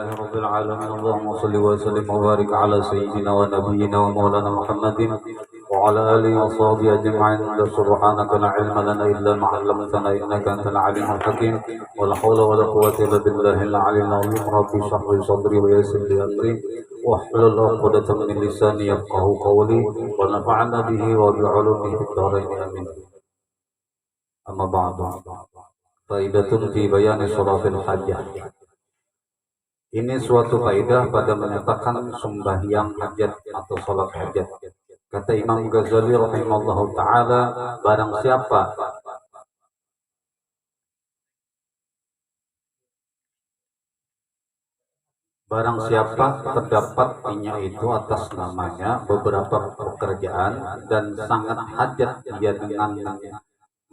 لله رب العالمين. اللهم صل وسلم وبارك على سيدنا ونبينا ومولانا محمد وعلى آله وصحبه أجمعين. سبحانك لا علم لنا إلا ما علمتنا إنك أنت العليم الحكيم. ولا حول ولا قوة إلا بالله العلي العظيم. ربي اشرح لي صدري ويسر لي أمري واحلل عقدة من لساني يفقهوا قولي ونفعنا به وبعلومه في الدارين آمين. أما بعد، faidatun fi bayani sholatil hajah. Ini suatu faidah pada menyatakan sembahyang hajat atau sholat hajat. Kata Imam Ghazali rahimahullahu taala, barang siapa terdapat punya itu atas namanya beberapa pekerjaan dan sangat hajat dia dengan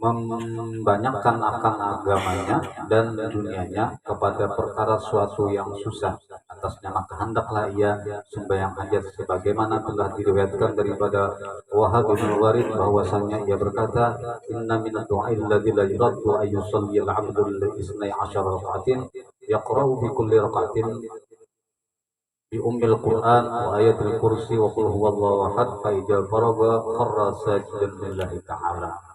membanyakkan akan agamanya dan dunianya kepada perkara suatu yang susah atasnya, maka hendaklah ia sembahyang hajat, sebagaimana telah diriwayatkan daripada Wahab bin Warid bahwasanya ia berkata, inna min ad-du'a'i alladzi la yuraddu ay yusalli al-'abdu li 12 rak'atin yaqra'u bi kulli rak'atin bi ummil Qur'an wa ayatil kursi wa qul huwallahu ahad fa idza faraga kharra sajidan lillahi ta'ala.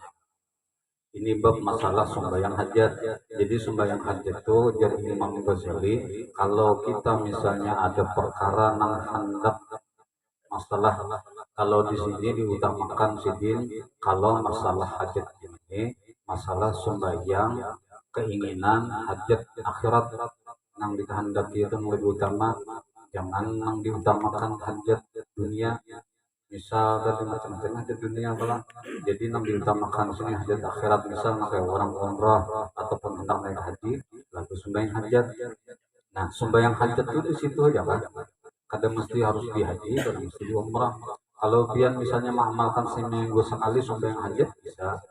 Ini bab masalah sembahyang hajat. Jadi sembahyang hajat itu jadi Imam Ghazali, kalau kita misalnya ada perkara nang hendak masalah, kalau di sini diutamakan sidin, kalau masalah hajat ini masalah sembahyang keinginan hajat akhirat nang dikehendaki itu lebih utama, jangan nang diutamakan hajat dunia. Misal tadi macam-macam hajat dunia balang, jadi nang diutamakan sini hajat akhirat, misal kayak orang umrah ataupun hendak naik haji lalu sembahyang hajat. Nah, sembahyang hajat itu di situ aja kan, kadang mesti harus di haji dan mesti di umrah. Kalau pian misalnya mengamalkan seminggu sekali sembahyang hajat, bisa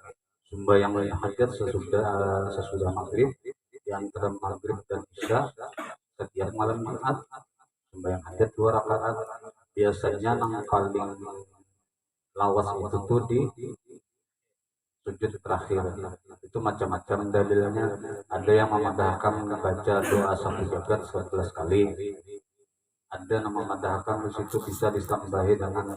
sembahyang hajat sesudah maghrib, di antara maghrib dan isya setiap malam Jumat sembahyang hajat 2 rakaat. Biasanya yang paling lawas itu tuh di sujud terakhir. Itu macam-macam dalilnya. Ada yang memadahkan membaca doa satu jagat 11 kali. Ada yang memadahkan di situ bisa ditambahi dengan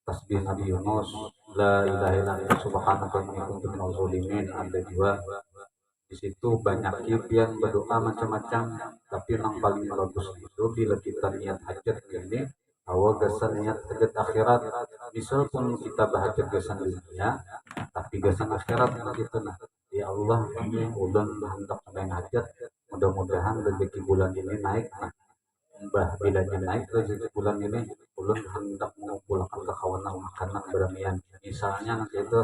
tasbih Nabi Yunus, la ilaha illallah subhanaka inni kuntu minaz zalimin. Ada juga di situ banyak kipian berdoa macam-macam, tapi yang paling bagus itu bila kita niat hajat ini awal gasan niat hajat akhirat. Misal pun kita bahajat gasan dunia tapi gasan akhirat gitu, nah ya Allah ini udah hendak sembahyang hajat, mudah-mudahan rezeki bulan ini naik. Nah mbah bilanya naik rezeki bulan ini ulun hendak mengumpulkan ke kawanan makanan beramian misalnya nanti itu,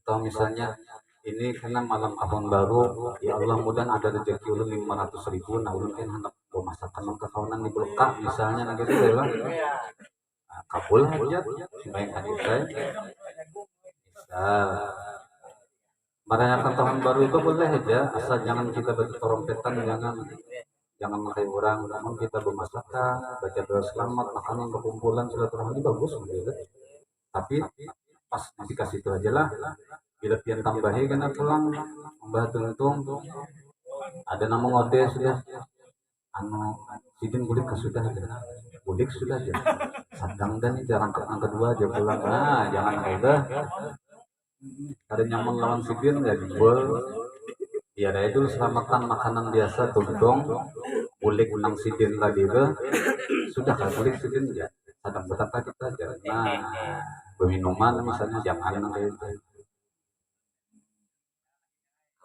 atau misalnya ini karena malam tahun baru, ya Allah mudah ada rezeki ulun 500.000, nah ulun kan hendak masakan ke kawanan di Bulka misalnya nah gitu ya bang. Nah, kabul hajat sembahyang hajat saya bisa. Merayakan tahun baru itu boleh aja, asal jangan kita bertrompetan, jangan pakai orang, namun kita bermasakan, baca doa selamat, makanan perkumpulan silaturahmi bagus gitu. Tapi pas dikasih itu aja lah, bila pian tambahi kena pulang mbah tuntung ada nama ngode sudah anu sidin bulik sudah aja, bulik sudah aja sadang dan jarang yang kedua aja pulang. Nah jangan ada nyaman lawan sidin ya dibuat ya ada itu selamatan makanan biasa tuntung bulik menang sidin tadi itu sudah kan bulik sidin ya sadang betapa kita aja. Nah minuman misalnya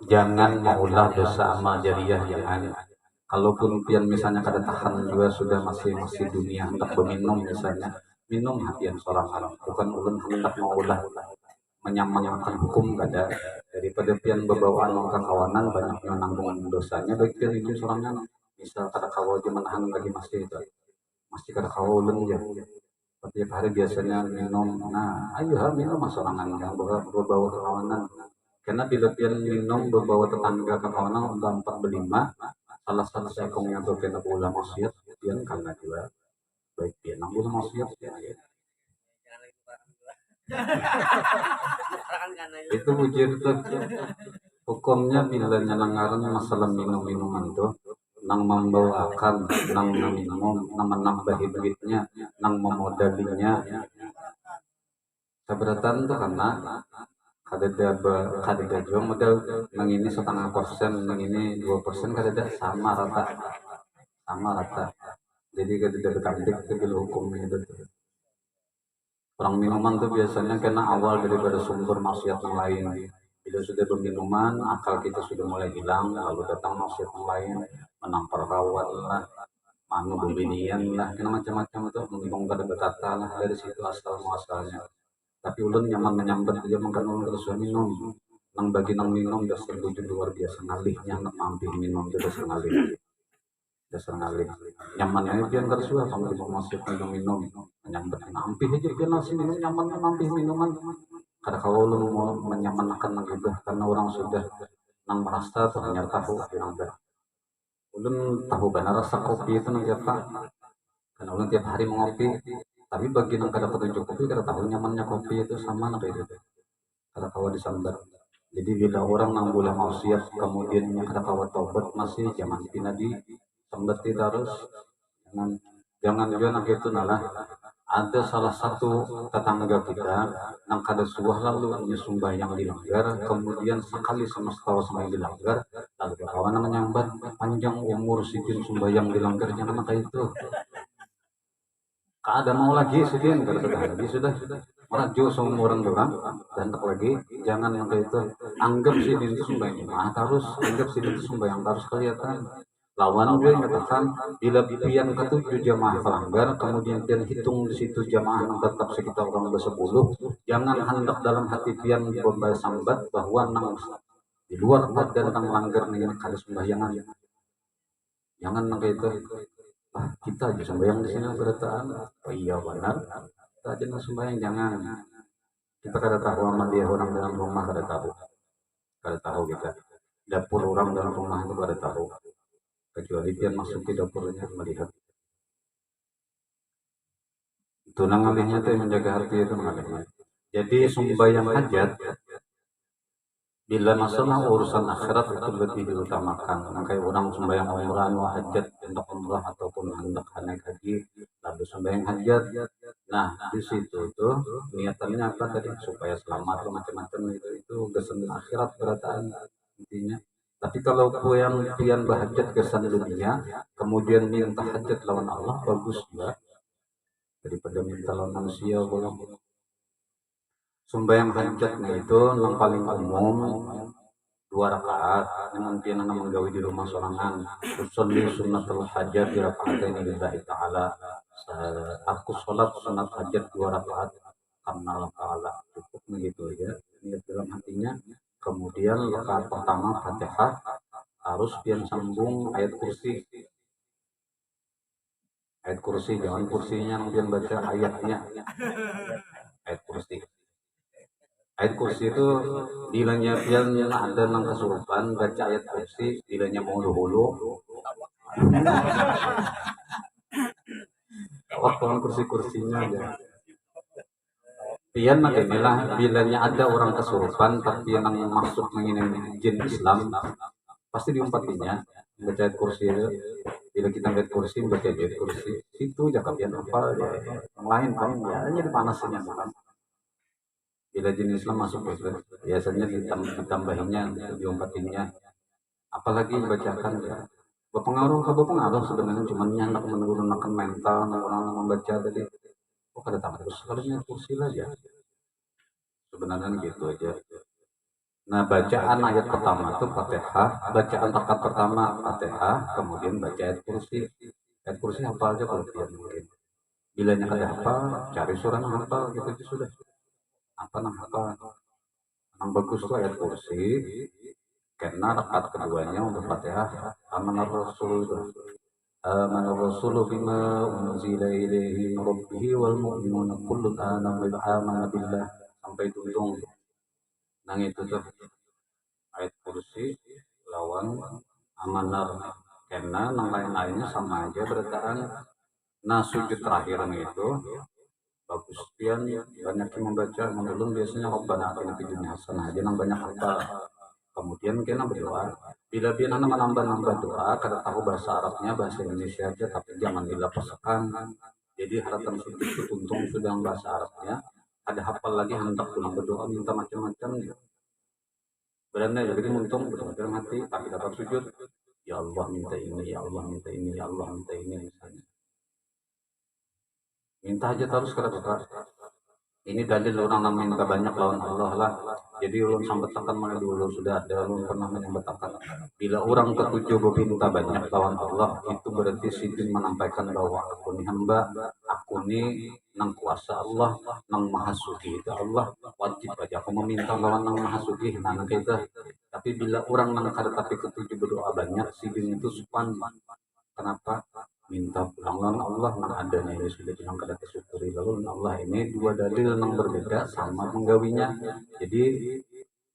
jangan maulah dosa amal jariah, jangan. Kalaupun pian misalnya kada tahan juga sudah masih dunia hendak berminum misalnya, minum hatian seorang haram, bukan ulun hendak maulah menyamankan hukum kada, daripada pian berbawaan ke kawanan banyak yang nanggung dosanya baik pian itu seorangnya misal kada kawal aja menahan lagi masih kada kawal ulun ya setiap hari biasanya minum. Nah ayo minum masorangan yang berbawa ke kawanan, karena bila pian minum berbawa tetangga ke kawanan udah 4 berlima, salah satu sekongnya tuh kena bola maksiat pian karena juga baik pian nang bola maksiat ya. Itu bujur tuh hukumnya bila nyelengaran masalah minum-minuman tuh nang membawakan, nang minum, nang menambahi duitnya, nang memodalinya. Keberatan tuh karena kadeda juga modal nang ini 0,5%, nang ini 2%, kadeda sama rata. Jadi kadeda berkambik itu bila hukumnya itu. Orang minuman tuh biasanya kena awal daripada sumber maksiat yang lain. Bila sudah berminuman, akal kita sudah mulai hilang, lalu datang maksiat yang lain, menampar kawan lah, manu bebinian lah, kena macam-macam itu menggong kada berkata lah, dari situ asal muasalnya. Tapi ulun nyaman menyambat dia makan ulun terus minum. Nang bagi nang minum dasar wujud luar biasa ngalihnya nak mampir minum itu dasar ngalih. Nyamannya dia nggak suka sama di masuk minum menyambat mampir aja dia nasi minum nyamannya mampir minuman. Karena kalau ulun mau menyamankan gitu karena orang sudah nang merasa ternyata tahu bilang dah. Ulun tahu kan rasa kopi itu nang apa? Karena ulun tiap hari mengopi. Tapi bagi nang kada petunjuk kopi kada tahu nyamannya kopi itu sama nang itu. Kada kawa disambat. Jadi bila orang nang boleh maksiat kemudian kada kawa tobat masih jangan pina di sambat terus. Jangan juga nang itu nalah. Ada salah satu tetangga kita nang kada suah lalu sembahyang dilanggar, kemudian sekali sama setawa sembahyang dilanggar, lalu kawan menyambat panjang umur sidin sembahyang dilanggar jangan kayak itu. Ada mau lagi sedih kata lagi sudah merajuk semua orang dan tak lagi jangan yang kayak itu anggap sidin itu sembahyang harus anggap sidin itu sembahyang harus kelihatan lawan dia mengatakan bila pian ketujuh jamaah pelanggar kemudian pian hitung di situ jamaah yang tetap sekitar orang 10 jangan hendak dalam hati pian membalas sambat bahwa nang di luar badan tentang langgar nih kada sembahyangan jangan kayak itu kita aja sembahyang di sini berataan oh iya benar kita aja sembahyang jangan kita kada tahu amal dia orang dalam rumah kada tahu kita dapur orang dalam rumah itu kada tahu kecuali dia masuk ke dapurnya melihat itu ngalihnya itu menjaga hati itu ngalihnya jadi sembahyang hajat bila masalah urusan akhirat itu lebih diutamakan. Kayak orang sembahyang umrah, hajat, hendak umrah ataupun hendak naik haji, lalu sembahyang hajat. Nah di situ tuh niatannya apa tadi supaya selamat macam-macam itu kesan akhirat berataan intinya. Tapi kalau pian bahajat kesan dunia, kemudian minta hajat lawan Allah bagus juga daripada minta lawan manusia bolong. Sembahyang hajatnya itu yang paling umum 2 rakaat yang mungkin anak menggawi di rumah sorangan usolli sunnatul hajat di rakaat ini lillahi ta'ala aku sholat sunat hajat 2 rakaat karena Allah ta'ala cukup begitu ya niat dalam hatinya kemudian rakaat pertama fatihah harus pian sambung ayat kursi jangan kursinya pian baca ayatnya ayat kursi ayat kursi itu dilanya pian ada nang kesurupan baca ayat kursi dilanya mau hulu waktu kursi-kursinya aja pian inilah bilanya ada orang kesurupan tapi yang masuk menginap jin Islam pasti diumpatinya baca ayat kursi itu bila kita lihat kursi baca ayat kursi itu jangan pian apa ya yang lain kan ya hanya dipanasnya kan bila jenis Islam masuk itu biasanya ditambahinnya diumpatinya apalagi bacakan ya berpengaruh sebenarnya cuma nyandak menurunkan mental orang membaca tadi kada tambah terus harusnya kursi lah ya sebenarnya gitu aja nah bacaan ayat pertama itu fatihah bacaan rakaat pertama fatihah kemudian baca ayat kursi hafal aja kalau dia mungkin bilanya kada hafal cari surah hafal gitu aja sudah apa yang bagus tuh ayat kursi karena rakaat keduanya untuk fatihah amanah rasul amanah rasul bima unzila ilaihi min rabbih wal mu'minuna kullun amana billah sampai tuntung nang itu tuh ayat kursi lawan amanah karena nang lain-lainnya sama aja berataan nah sujud terakhir itu bagus pian banyak yang membaca menurun biasanya Rabbana atina fid dunya hasanah aja nang banyak apa kemudian kena berdoa Bila biar anak menambah-nambah doa, kada tahu bahasa Arabnya, bahasa Indonesia aja, tapi jangan dilapaskan. Jadi harapan itu tuntung sudah bahasa Arabnya, ada hafal lagi hendak pulang berdoa minta macam-macam. Beranda jadi untung betul dalam hati, tapi dapat sujud. Ya Allah minta ini, ya Allah minta ini, ya Allah minta ini misalnya. Minta aja terus kada apa. Ini dalil orang yang minta banyak lawan Allah lah. Jadi ulun sambetakan mana dulu sudah ada ulun pernah menyambetakan. Bila orang ketujuh meminta banyak lawan Allah, itu berarti sidin menampaikan bahwa aku ni hamba, aku ni nang kuasa Allah, nang maha suci itu Allah, wajib aja aku meminta lawan nang maha suci. Nah kita. Tapi bila orang nang kada tapi ketujuh berdoa banyak, sidin itu supan. Kenapa? Minta pulang lawan Allah nang adanya ini sudah bilang kada kesyukuri lalu Allah ini dua dalil yang berbeda sama menggawinya. Jadi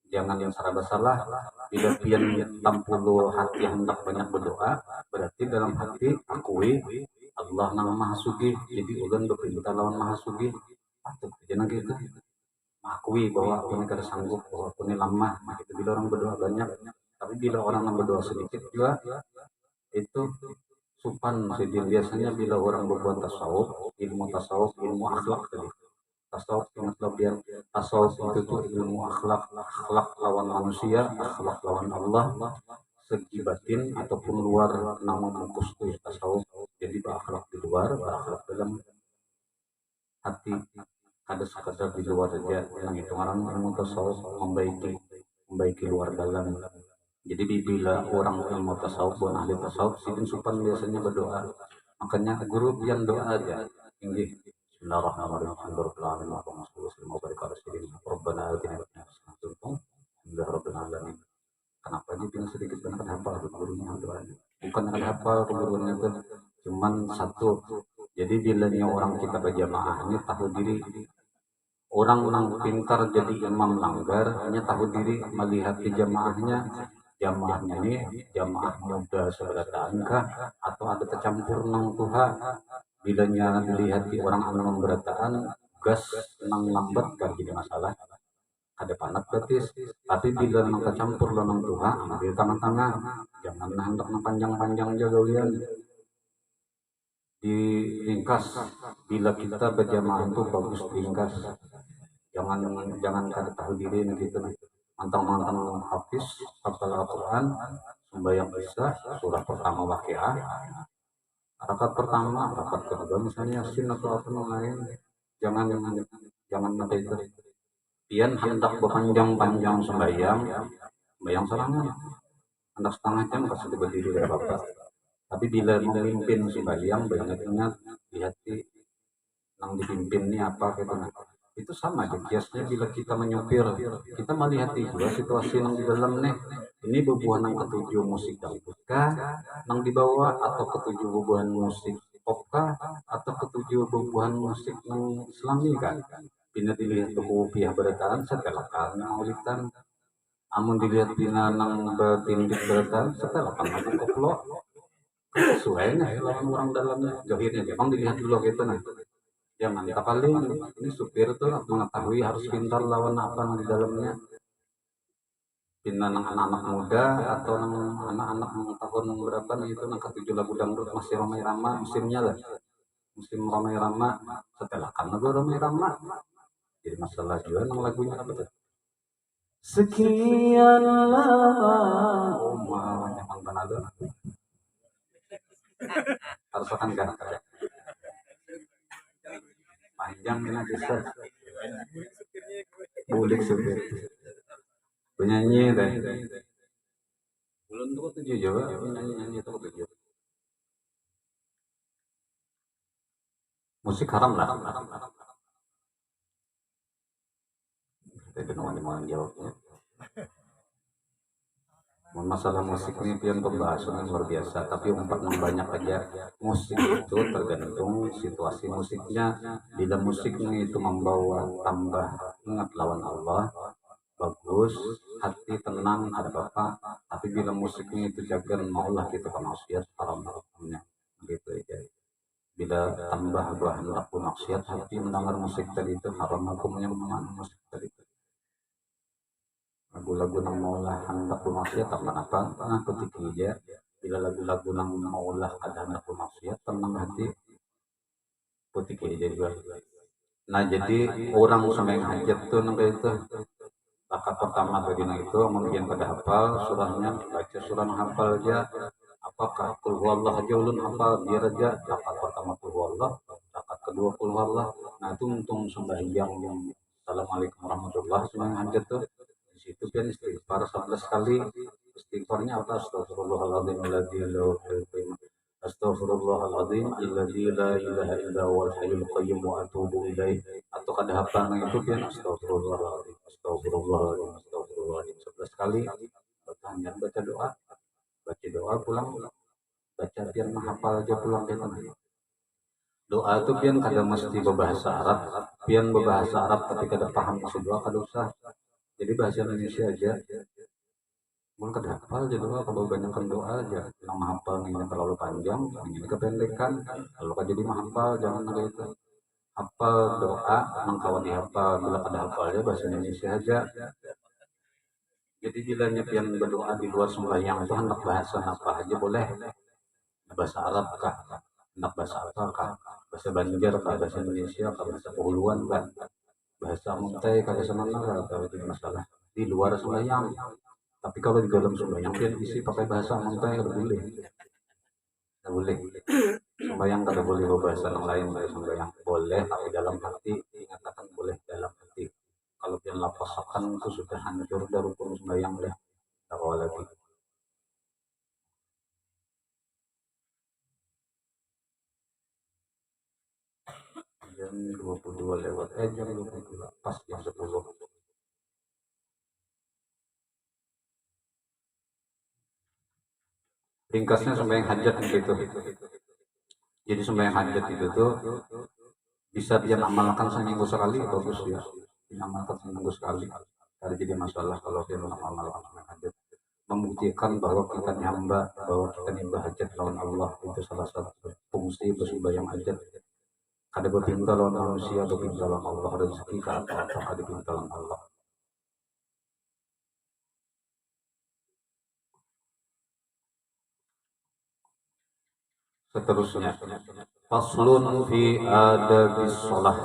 jangan yang salah bila pian tampulu hati hendak banyak berdoa berarti dalam hati akui Allah nang maha sugih, jadi ulan berpinta lawan maha sugih atau jangan gitu akui bahwa aku ini kada sanggup, bahwa aku ini lemah gitu. Bila orang berdoa banyak, tapi bila orang yang berdoa sedikit juga itu supan jadi biasanya bila orang berbuat tasawuf ilmu akhlak tadi tasawuf ingatlah biar tasawuf itu tuh ilmu akhlak lawan manusia, akhlak lawan Allah, segi batin ataupun luar nama mukus tuh tasawuf. Jadi berakhlak di luar, berakhlak dalam hati, ada sekadar di luar saja. Yang itu orang ilmu tasawuf membaiki luar dalam. Jadi bila orang ilmu tasawuf, bukan ahli tasawuf, sidin supan biasanya berdoa. Makanya guru yang doa aja. Tinggi. Bismillahirrahmanirrahim. Alhamdulillahirrahmanirrahim. Rabbana atina fid dunya hasanah. Alhamdulillahirrahmanirrahim. Kenapa dia bilang sedikit banget hafal gurunya doanya. Bukan ada hafal gurunya itu. Cuman satu. Jadi bila orang kita berjamaah ini tahu diri. Orang yang pintar jadi imam langgar hanya tahu diri melihat di jamaahnya ini jamaah muda seberatan kah atau ada tercampur nang Tuhan bilanya dilihat di orang anu berataan gas nang lambat kan jadi masalah ada panat betis tapi bila nang tercampur lo nang Tuhan ambil tangan-tangan jangan hendak nang panjang-panjang jagawian diringkas bila kita berjamaah itu bagus diringkas jangan kada tahu diri gitu mantang-mantang hafiz hafal Al-Quran sembahyang isya surah pertama Waqiah rakaat pertama rakaat kedua misalnya Yasin atau apa lain jangan nanti itu pian hendak berpanjang-panjang sembahyang serangan hendak setengah jam kasih berdiri dari bapak tapi bila memimpin sembahyang banyak-banyak di hati yang dipimpin ini apa gitu itu sama aja biasanya bila kita menyopir kita melihat juga situasi yang di dalam nih ini bebuan yang ketujuh musik dangdut kah yang dibawa atau ketujuh bebuan musik pop kah atau ketujuh bebuan musik yang islami kan bila dilihat buku pihak berataan setelah karena ulitan amun dilihat bina nang bertindik berataan setelah karena koplo sesuai nih lawan orang dalamnya jahirnya memang dilihat dulu gitu nah jangan tak paling ini supir tuh mengetahui harus pintar lawan apa di dalamnya pintar anak-anak muda atau anak-anak tahun berapa nih itu nang ketujuh lagu dangdut masih ramai-ramai musimnya lah musim ramai-ramai setelah kan lagu ramai-ramai jadi masalah juga nang lagunya apa tuh sekian lama umar memang benar harus akan gak panjang kena bisa bulik supir penyanyi deh belum tuh tujuh juga penyanyi tuh tujuh musik haram lah kita mau jawabnya masalah musik ini pian pembahasan yang luar biasa tapi umpat yang banyak aja musik itu tergantung situasi musiknya bila musiknya itu membawa tambah ingat lawan Allah bagus hati tenang ada apa tapi bila musiknya itu jaga maulah kita kemaksiat haram hukumnya gitu ya bila tambah bahan laku maksiat hati mendengar musik tadi itu haram hukumnya musik tadi itu lagu lagu-lagu nang maulah hendak bermaksiat tak apa ketika ya bila lagu-lagu nang maulah kada hendak bermaksiat tenang hati ketika juga. Nah jadi orang sembahyang hajat tuh nang itu rakaat pertama tadi itu kemudian pada hafal surahnya baca surah hafal aja apakah kul huwallah aja ulun hafal biar aja rakaat pertama kul huwallah rakaat kedua kul huwallah. Nah itu untung sembahyang yang assalamualaikum warahmatullahi sembahyang hajat tuh di situ kan istighfar 11 kali istighfarnya apa astagfirullahaladzim alladzi la Astaghfirullahaladzim alladzi la ilaha illa huwal hayyul qayyum wa atubu ilaih. Atau kada hafal itu kan astagfirullahaladzim astagfirullahaladzim astagfirullahaladzim 11 kali bertanya baca doa pulang baca biar menghafal aja pulang ke tanah. Doa itu pian kada mesti berbahasa Arab, pian berbahasa Arab tapi kada paham maksud doa kada usah. Jadi bahasa Indonesia aja. Mun kada hafal jadi doa kalau banyakkan doa aja. Yang menghafal ini terlalu panjang, ini kependekan. Kalau kada jadi menghafal jangan ada itu. Hafal doa, mengkawan dihafal bila kada hafal aja bahasa Indonesia aja. Jadi bila pian berdoa di luar sembahyang itu hendak bahasa apa aja boleh. Bahasa Arab kah? Hendak bahasa apa kah? Bahasa Banjar kah? Bahasa Indonesia kah? Bahasa Pahuluan kah? Bahasa Muntai kah? Bahasa mana kah? Kalau jadi masalah di luar sembahyang. Tapi kalau di dalam sembahyang pian isi pakai bahasa Muntai kada boleh. Kada boleh. Sembahyang kada boleh berbahasa yang lain dari sembahyang. Boleh tapi dalam hati dikatakan boleh dalam hati. Kalau pian lapasakan itu sudah hancur dari rukun sembahyang deh. Tak lagi. Jam 22 lewat jam 22 pas jam 10. Ringkasnya sembahyang hajat gitu. Jadi sembahyang hajat itu tuh bisa dia amalkan seminggu sekali bagus ya. Diamalkan seminggu sekali. Ada jadi masalah kalau dia mengamalkan sembahyang hajat. Membuktikan bahwa kita hamba, bahwa kita ini berhajat lawan Allah itu salah satu fungsi bersembahyang hajat. Kada berpinta lawan manusia, berpinta lawan Allah, rezeki ke apa-apa kada pinta lawan Allah. Seterusnya faslun fi adabis shalah.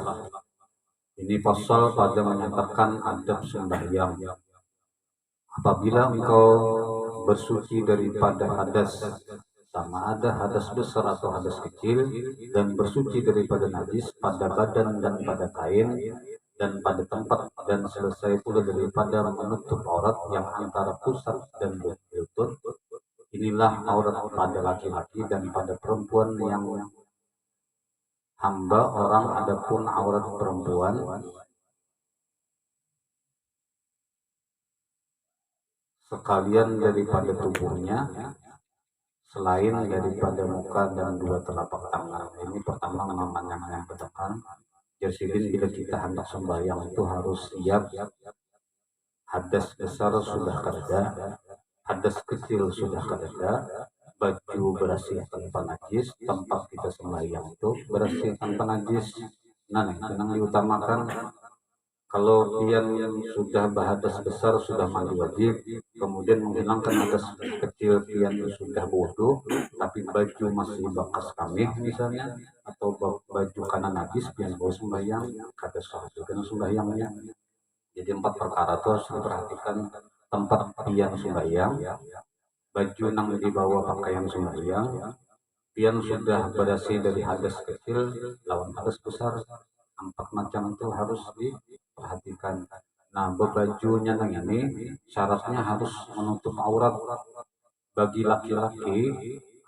Ini pasal pada menyatakan adab sembahyang. Apabila engkau bersuci daripada hadas, sama ada hadas besar atau hadas kecil, dan bersuci daripada najis pada badan dan pada kain dan pada tempat, dan selesai pula daripada menutup aurat yang antara pusat dan lutut. Inilah aurat pada laki-laki dan pada perempuan yang hamba orang. Adapun aurat perempuan sekalian daripada tubuhnya selain daripada muka dan dua telapak tangan. Ini pertama namanya yang katakan jadi bila kita hendak sembahyang itu harus siap. Hadas besar sudah kada, hadas kecil sudah kada, baju bersih tanpa najis, tempat kita sembahyang itu bersih tanpa najis. Nah, itu yang diutamakan. Kalau pian sudah berhadas besar sudah mandi wajib, kemudian menghilangkan hadas kecil pian sudah bodoh, tapi baju masih bekas kamih misalnya, atau baju karena najis pian bawa sembahyang, kada sah juga sembahyangnya. Jadi 4 perkara itu harus diperhatikan. Tempat pian sembahyang, baju nang dibawa pakaian sembahyang, pian sudah bersih dari hadas kecil lawan hadas besar. 4 macam itu harus diperhatikan. Nah, bajunya nang ini syaratnya harus menutup aurat. Bagi laki-laki,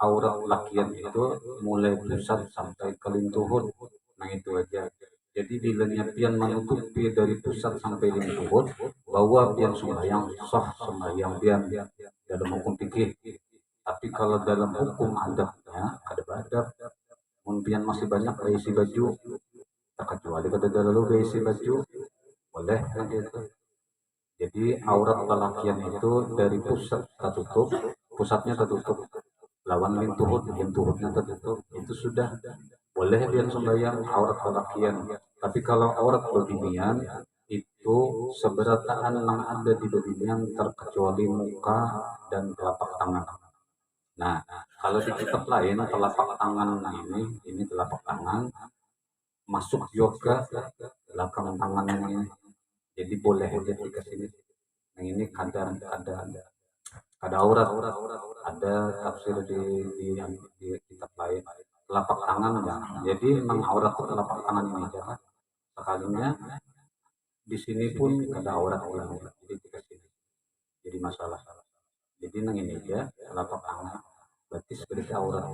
aurat lakian itu mulai pusat sampai ke lintuhun. Nah, itu aja. Jadi bila pian menutupi dari pusat sampai lintuhun, bahwa pian sembahyang sah sembahyang pian dalam hukum fikih. Tapi kalau dalam hukum adabnya ada adab. Pian masih banyak berisi baju, kecuali pada lalu berisi baju boleh gitu. Jadi aurat lelakian itu dari pusat tertutup, pusatnya tertutup, lawan lintuhutnya tertutup, itu sudah boleh pian sembahyang aurat lelakian. Tapi kalau aurat beginian itu itu seberataan yang ada di dunia terkecuali muka dan telapak tangan. Nah, kalau di kitab lain telapak tangan ini telapak tangan masuk juga belakang tangan yang ini. Jadi boleh aja ke sini. Yang ini ada aurat, ada tafsir di kitab lain. Telapak tangan ya. Jadi memang aurat itu telapak tangan ini aja. Sekalinya di sini pun ada aurat yang jadi ke sini. Jadi masalah. Jadi nang ini aja telapak tangan. Batis berarti aurat.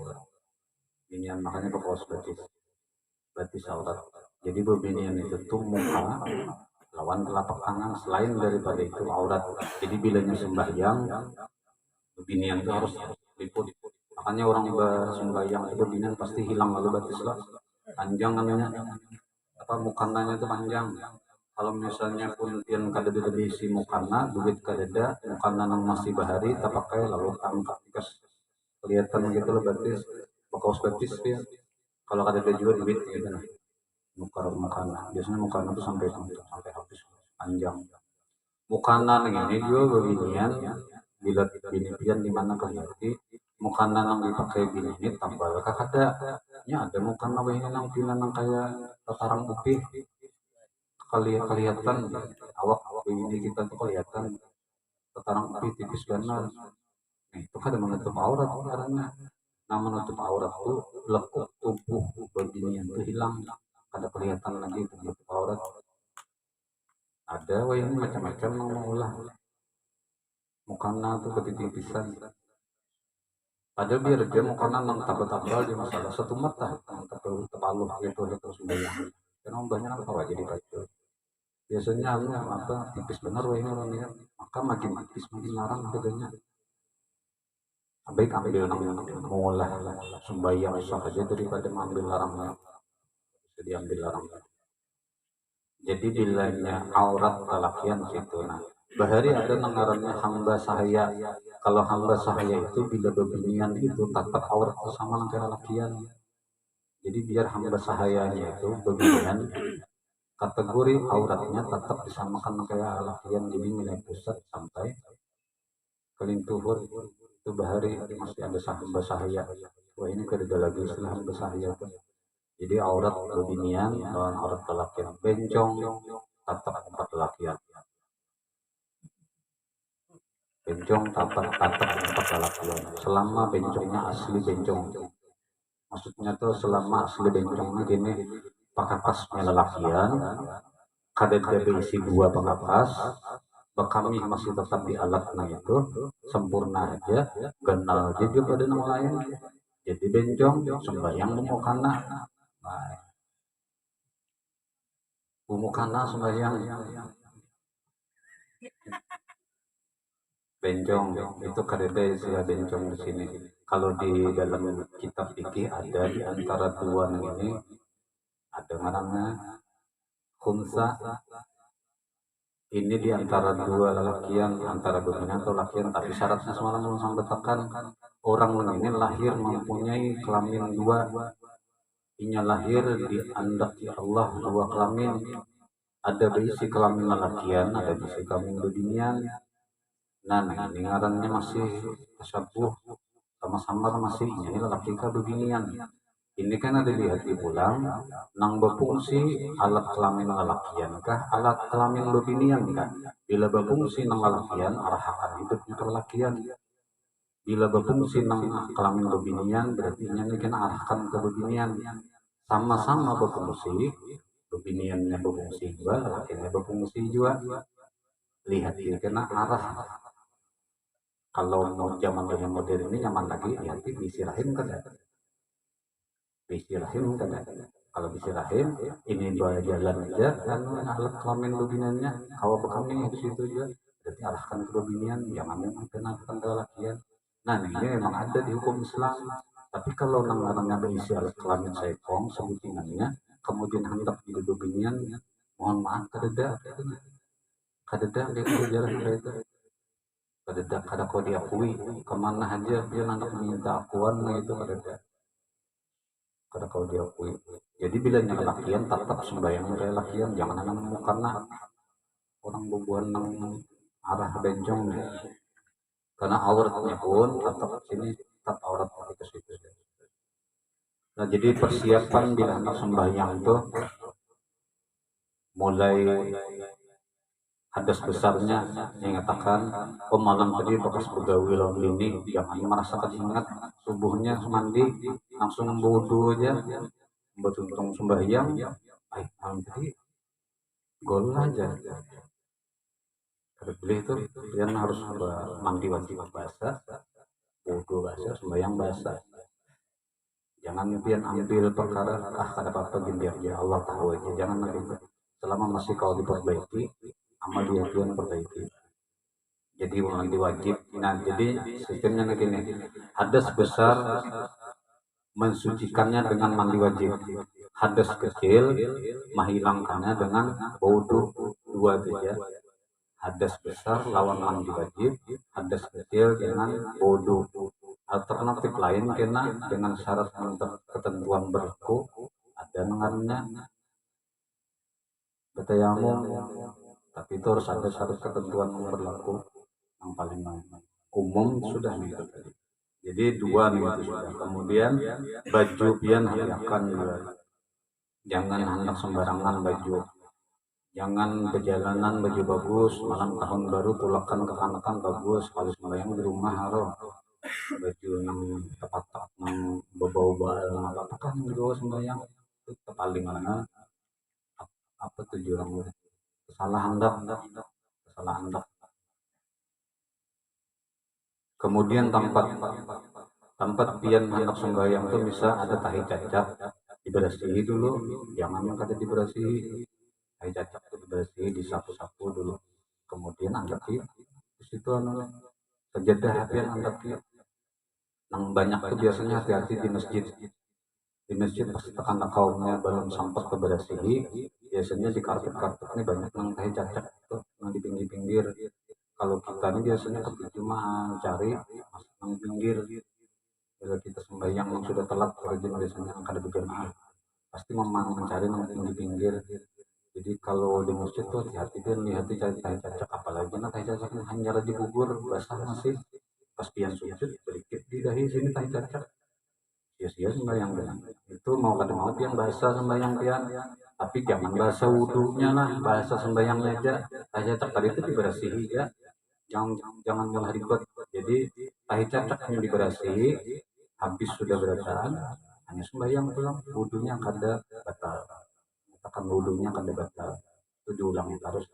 Ini yang makanya berkaos batis aurat. Jadi bebinian itu tuh muka lawan telapak tangan, selain daripada itu aurat. Jadi bilanya sembahyang bebinian itu harus liput. Makanya orang sembahyang itu bebinian pasti hilang lalu batis lah. Panjang namanya apa mukannanya itu panjang. Kalau misalnya pun yang kada ada diisi mukanna, duit kadada, mukanna yang masih bahari, tak pakai lalu tangkap kas kelihatan gitu loh batis, bakaus batis ya. Kalau kada ada juga duit gitu nah. Mukana biasanya mukana itu sampai habis panjang. Mukana ini juga beginian bila binian di mana kan berarti mukana yang dipakai bini ini tambal ada ya ada mukana begini yang pina yang kayak tatarang upih kelihatan awak begini kita tuh kelihatan tatarang upih tipis benar. Nah, itu kan menutup aurat karena nah menutup aurat tuh lekuk tubuh beginian itu hilang. Ada kelihatan lagi menutup aurat. Ada ini macam-macam mengolah mukana tuh ketitipisan. Padahal biar dia mukana nang tabal-tabal di masalah satu mata nang tepaluh gitu terus sembahyang. Karena banyak apa jadi kacau. Biasanya apa tipis benar ini orangnya. Maka makin tipis makin larang bedanya. Baik ambil mengolah sembahyang saja daripada mengambil larangnya. Jadi ambil larangnya. Jadi bilanya aurat lelakian situ. Nah, bahari ada ngarannya hamba sahaya. Kalau hamba sahaya itu bila bebinian itu tatap aurat sama dengan lelakian. Jadi biar hamba sahayanya itu bebinian kategori auratnya tetap disamakan kayak lelakian. Jadi mulai pusat sampai kelintuhur itu bahari masih ada hamba sahaya. Wah ini kerja lagi istilah hamba sahaya tuh. Jadi aurat bebinian lawan aurat lelakian bencong tatap empat lelakian. Bencong tatap empat lelakian. Selama bencongnya asli bencong. Maksudnya tuh selama asli bencongnya gini pakakasnya lelakian, kadada berisi dua pakakas, bekami masih tetap di alatnya itu sempurna aja, ganal jadi pada nama lain. Jadi bencong sembahyang mukana. Mukana sembahyang bencong itu kadada istilah bencong di sini. Kalau di dalam kitab fikih ada di antara dua ini ada namanya khumsa. Ini di antara dua lelakian antara bebinian atau lakian, tapi syaratnya semalam belum sampai tekan orang ini lahir mempunyai kelamin dua. Inya lahir di andak Allah dua kelamin. Ada berisi kelamin lelakian, ada berisi kelamin bebinian. Nah, ini ngarannya masih tasabuh sama-sama masih ini lelaki ke bebinian. Ini kan ada di hati pulang nang berfungsi alat kelamin lelakian kah alat kelamin bebinian kah? Bila berfungsi nang lelakian arahakan hidupnya ke lelakian. Bila berfungsi nang kelamin bebinian berarti ini kan arahkan ke bebinian. Sama-sama berfungsi, bebiniannya berfungsi juga, lelakiannya berfungsi juga. Lihat dia kena arah. Kalau mau zaman yang modern ini nyaman lagi, lihat isi rahim kan ya. Isi rahim kan ya. Kalau isi rahim, ini dua jalan aja, kan alat kelamin bebiniannya, kalau bekami di situ juga. Berarti arahkan ke bebinian, jangan arahkan ke lelakian. Nah ini memang ada di hukum Islam. Tapi kalau namanya berisi alat kelamin saipong, sebutinannya, kemudian hendak di bebinian, mohon maaf, kadeda dia jarang itu. Kada kau diakui kemana aja dia anak minta akuan itu kada kau diakui. Jadi bila nyala lakian tetap sembahyang nyala lakian jangan anak mukana. orang bubuhan nang arah bencong nih. Karena auratnya pun tetap sini tetap aurat ketika situ. Nah jadi persiapan bila hendak sembahyang tuh mulai hadas besarnya mengatakan pemalam tadi bekas begawi lawan ini jangan merasakan ingat subuhnya mandi langsung wudhu aja beruntung sembahyang malam tadi gol aja beli itu dia harus mandi wajib basah wudhu basah sembahyang basah jangan pian ambil perkara kada apa-apa biar ya Allah tahu aja jangan begitu selama masih kau diperbaiki amal dia yang perbaiki jadi mandi wajib. Nah jadi sistemnya begini hadas besar mensucikannya dengan mandi wajib hadas kecil menghilangkannya dengan wudhu dua saja hadas besar lawan mandi wajib hadas kecil dengan wudhu alternatif lain kena dengan syarat ketentuan berlaku ada namanya betayamum tapi itu harus ada syarat ketentuan yang berlaku yang paling umum sudah nih tadi. Jadi dua nih itu sudah. Kemudian baju pian akan jangan hendak sembarangan baju. Jangan perjalanan baju bagus malam tahun baru tulakan kekanakan bagus kalau sembahyang di rumah harus baju yang tepat yang bau-bau apa kan juga sembahyang itu paling mana apa tujuh orang salah hendak salah hendak kemudian tempat pian hendak sembahyang tuh bisa ada tahi cacat dibersihi dulu jangan yang kata dibersihi tahi cacat itu dibersihi disapu-sapu dulu kemudian angkat di situ sejadah pian angkat yang banyak tuh biasanya hati-hati di masjid pas tekan kaumnya belum sempat kebersihi biasanya di karpet-karpet ini banyak yang tahi cacat tuh yang di pinggir-pinggir kalau kita ini biasanya cuma cari masuk yang pinggir bila kita sembahyang yang sudah telat rajin biasanya yang kada berjamaah pasti memang mencari yang di pinggir jadi kalau di masjid tuh hati-hati dia lihat cari tahi cacak apalagi nah tahi cacak hanya di bubur basah masih pas pian sujud sedikit di dahi sini tahi cacak sia-sia sembahyang dengan itu mau kada mau pian basah sembahyang pian tapi jangan bahasa wudhunya lah bahasa sembahyangnya aja tahi cacak tadi itu dibersihi ya jangan malah ribet jadi tahi cacak yang dibersihi habis sudah berataan hanya sembahyang pulang wudhunya kada batal katakan wudhunya kada batal itu diulang terus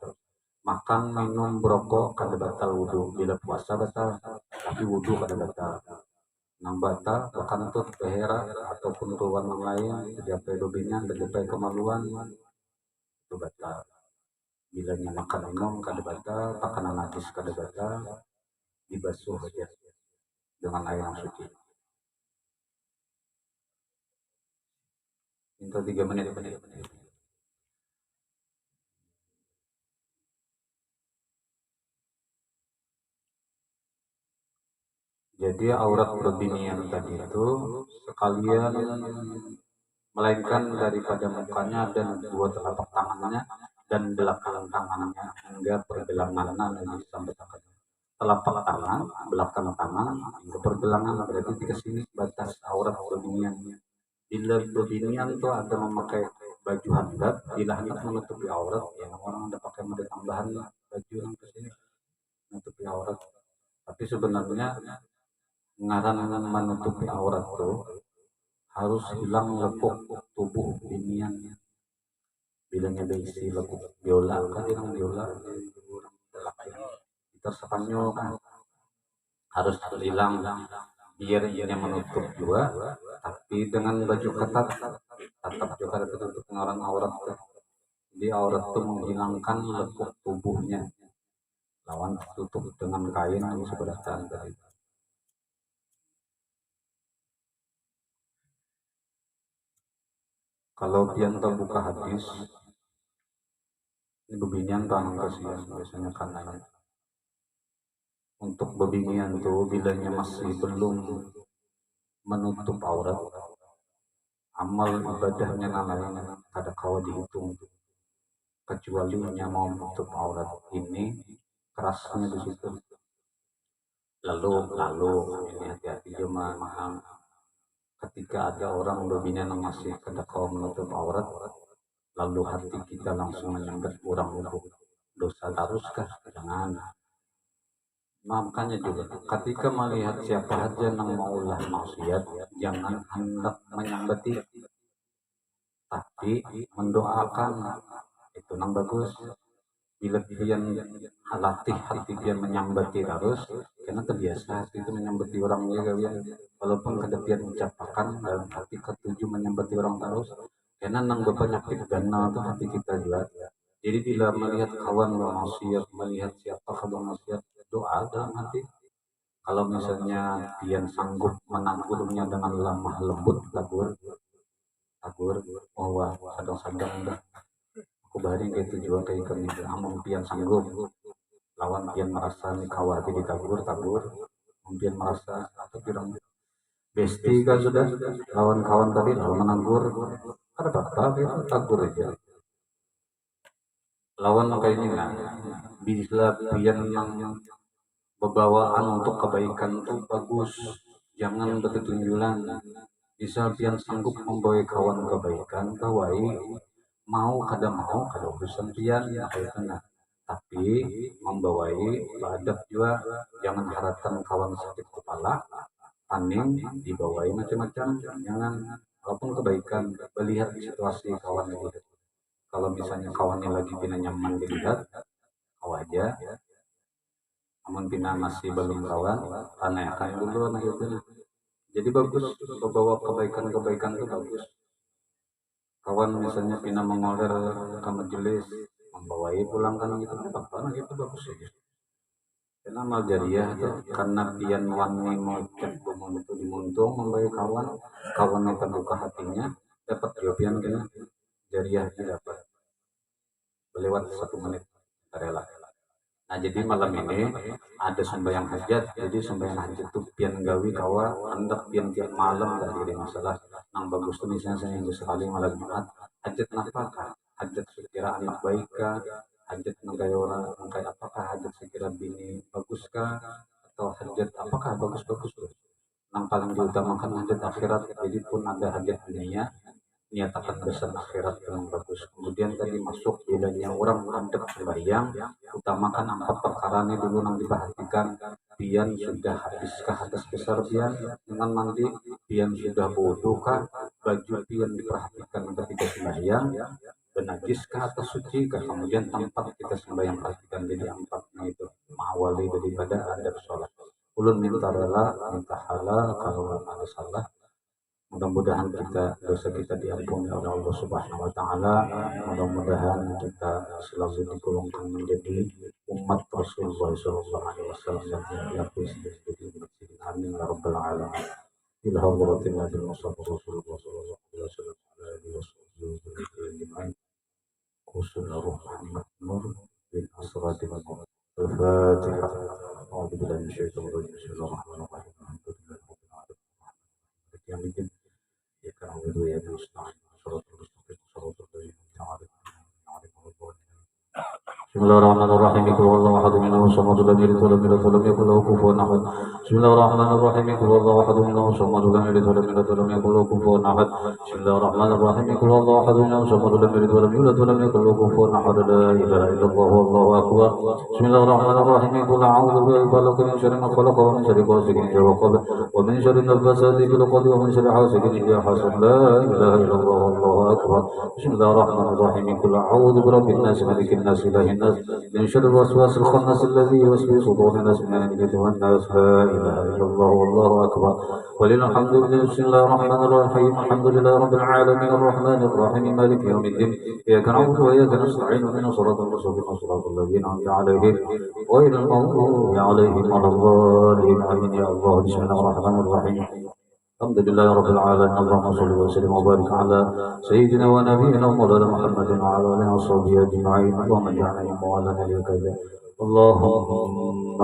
makan minum berokok kada batal wudhu bila puasa batal tapi wudhu kada batal nang batal bahkan tuh behera ataupun tuan yang lain tercapai dobinya tercapai kemaluan itu batal bila makan minum kada batal makanan najis kada batal dibasuh aja dengan air yang suci. Minta 3 menit. Jadi aurat berbinian tadi itu sekalian melainkan daripada mukanya dan dua telapak tangannya dan belakang tangannya hingga pergelangan sampai telapak tangan, belakang tangan, hingga pergelangan berarti di sini batas aurat berbinian. Bila berbinian tuh ada memakai baju handap, bila hendak menutupi aurat, yang orang ada pakai model tambahan baju yang ke sini menutupi aurat. Tapi sebenarnya ngaran menutupi aurat tuh harus hilang lekuk tubuh binian. Bilangnya besi lekuk biola kan bilang biola kita sepanyo kan harus hilang biar ia menutup juga tapi dengan baju ketat tetap juga ada tertutup orang aurat jadi aurat itu menghilangkan lekuk tubuhnya lawan tutup dengan kain yang sebelah dari kalau pian buka hadis ini beginian tangan kasihan biasanya karena untuk beginian tuh bilanya masih belum menutup aurat amal ibadahnya namanya ada kau dihitung kecuali yang mau menutup aurat ini kerasnya di situ. Lalu ini hati-hati jemaah, ketika ada orang berbina yang masih kedekau menutup aurat, lalu hati kita langsung menyambut kurang untuk dosa taruskah? Jangan. Makanya juga ketika melihat siapa saja yang maulah maksiat, jangan hendak menyambeti, tapi mendoakan. Itu nang bagus. Bila pian latih hati pian menyambeti terus, karena terbiasa hati itu menyambeti orang juga ya. Walaupun kedepian ucapakan dalam hati ketujuh menyambeti orang terus, karena nang berpenyakit ganal itu hati kita juga. Jadi bila melihat kawan bermaksiat, melihat siapa kawan maksiat, doa dalam hati. Kalau misalnya pian sanggup menagurnya dengan lemah lembut, tagur, oh wah, sadang-sadang dah. Aku bahari kayak tujuan kayak ikan itu, among pian sanggup. Lawan pian merasa nih kawati ditagur, pian merasa atau pirang besti kan sudah lawan kawan tadi lawan menagur, ada apa itu tagur aja. Lawan kayak ini nah, bila pian yang berbawaan untuk kebaikan itu bagus, jangan berketunjulan. Bisa pian sanggup membawa kawan kebaikan, kawai mau kada urusan pian ya itu nah. Tapi membawai adab juga, jangan harapkan kawan sakit kepala, paning dibawai macam-macam, jangan. Walaupun kebaikan, melihat situasi kawan itu. Kalau misalnya kawannya lagi bina nyaman dilihat, aja. Namun bina masih belum kawan, tanyakan dulu nah itu. Jadi bagus membawa kebaikan itu bagus. Kawan misalnya pina mengoler ke majelis, membawai pulang kan gitu, apa gitu bagus ya. Karena amal jariah itu karena pian wani mau cek bumon itu dimuntung membawa kawan yang terbuka hatinya dapat jawaban kena jariahnya dapat. Lewat 1 menit rela. Nah jadi malam ini ada sembahyang hajat, jadi sembahyang hajat itu pian gawi kawa hendak pian tiap malam tak diri masalah. Nang bagus tuh misalnya saya minggu sekali malam Jumat hajat nafkah, hajat sekira anak baik kah, hajat nangkai orang nangkai apakah hajat sekira bini bagus kah, atau hajat apakah bagus tuh. Nang paling diutamakan hajat akhirat, jadi pun ada hajat dunia niat akan besar akhirat yang bagus. Kemudian tadi masuk bilanya orang mantep sembahyang, utamakan 4 perkara ini dulu yang diperhatikan. Pian sudah habiskah atas besar pian dengan mandi, pian sudah bodohkah, baju pian diperhatikan ketika sembahyang, benajiskah atau suci kah, kemudian tempat kita sembahyang perhatikan. Jadi 4-nya itu mengawali daripada adab sholat. Ulun minta rela, minta halal kalau ada salah. Mudah-mudahan dosa kita diampuni oleh Allah Subhanahu wa taala. Mudah-mudahan kita selalu digolongkan menjadi umat Rasulullah sallallahu alaihi wasallam yang diakui sebagai muslimin. Amin ya rabbal alamin. Ila hadratin nabi Muhammad Rasulullah sallallahu alaihi wasallam alaihi wasallam. Qusulur rahmat nur bin asratil al-Fatihah. A'udzu billahi minasyaitonir rajim. Bismillahirrahmanirrahim. Alhamdulillah. Bismillahirrahmanirrahim. Qul huwallahu ahad, Allahu samad, lam yalid walam yulad walam yakul lahu kufuwan ahad. Bismillahirrahmanirrahim. Qul huwallahu ahad, Allahu samad, lam yalid walam yulad walam yakul lahu kufuwan ahad. Bismillahirrahmanirrahim. Qul huwallahu ahad, Allahu samad, lam yalid walam yulad walam yakul lahu kufuwan ahad. La ilaha illallah wallahu akbar. Bismillahirrahmanirrahim. Qul a'udzu birabbil falaq min syarri ma khalaq wa min syarri ghasiqin idza waqab wa min syarri nafasati fil 'uqad wa min syarri hasidin idza hasad. La ilaha illallah wallahu akbar. Bismillahirrahmanirrahim. Qul a'udzu birabbin nas malikin nas ilahin nas من شر الوسواس الخناس الذي يوسوس في صدور الناس من الجنة والناس. لا إله إلا الله والله أكبر. وللحمد لله. بسم الله الرحمن الرحيم. الحمد لله رب العالمين الرحمن الرحيم مالك يوم الدين. إياك نعبد وإياك نستعين اهدنا الصراط المستقيم صراط الذين أنعمت عليهم غير المغضوب عليهم ولا الضالين. آمين يا الله. بسم الله الرحمن الرحيم. الحمد لله رب العالمين. اللهم صل وسلم وبارك على سيدنا ونبينا ومولانا محمد وعلى اله وصحبه اجمعين. اللهم اجعلنا من مولانا لكذا. اللهم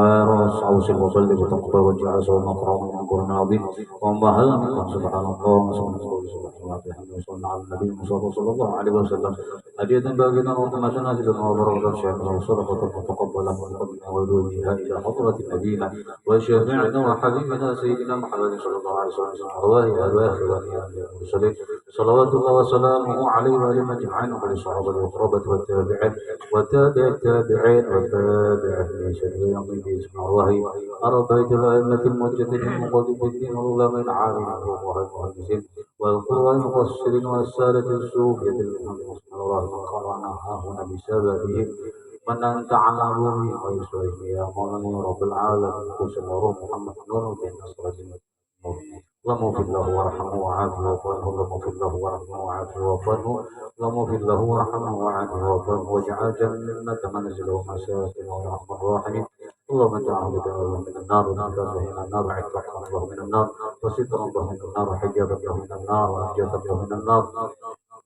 اوصل وصلي وتقبل واجعل سوى مقرأ من القرآن العظيم. اللهم هل سبحان الله وسبحان الله وسبحان الله على النبي صلى الله عليه وسلم. هدية باقية ورحمة نازلة وبركة شهادة وصدقة متقبلة من ولودها إلى حضرة نبينا وشفيعنا وحبيبنا سيدنا محمد صلى الله عليه وسلم أرواح الواخر المرسلين صلوات الله وسلامه عليه وعلى أجمعين وعلى الصحابة والقرابة والتابعين وتابع التابعين وتابع بشر يوم الدين أرواح أربعة الأئمة المجددين المقدسين والعلماء العالمين والمهندسين والقرآن المفسرين والسادة الصوفية المحمدين الله قرانا هنا بسببهم من أنت على روحي ويسوعه يا مولانا رب العالمين خصوصا روح محمد نور بن نصر الدين اللهم اغفر له وارحمه وعافه وعافه اللهم اغفر له وارحمه وعافه وعافه اللهم اغفر له وارحمه وعافه وعافه واجعل جنة منزله ومساكنه يا ارحم الراحمين اللهم اجعله بدعوة من النار ونجاته من النار عتقا له من النار وسترا له من النار وحجابا له من النار ونجاة له من النار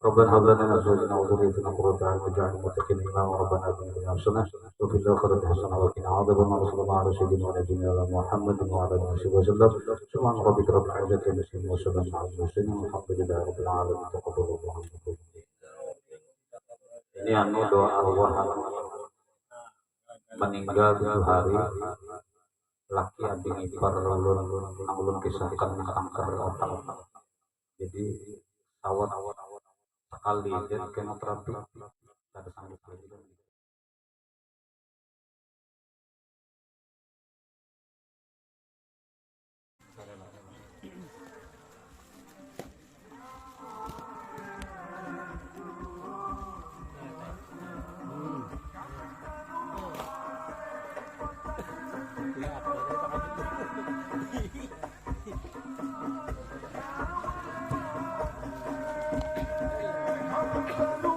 ربنا هب لنا من ازواجنا وذريتنا قرة اعين واجعلنا للمتقين اماما ربنا اتنا في الدنيا حسنة وفي الاخرة حسنة وقنا عذاب النار صلى الله على سيدنا ونبينا محمد وعلى اله وصحبه وسلم سبحان ربك رب العزة عما يصفون وسلام على المرسلين والحمد لله رب العالمين تقبل الله منكم. Ini anu doa Allah meninggal 7 hari laki adik ipar ulun kisahkan kanker otak. Jadi awat sekali dan kemoterapi ada sanggup lagi. Thank you.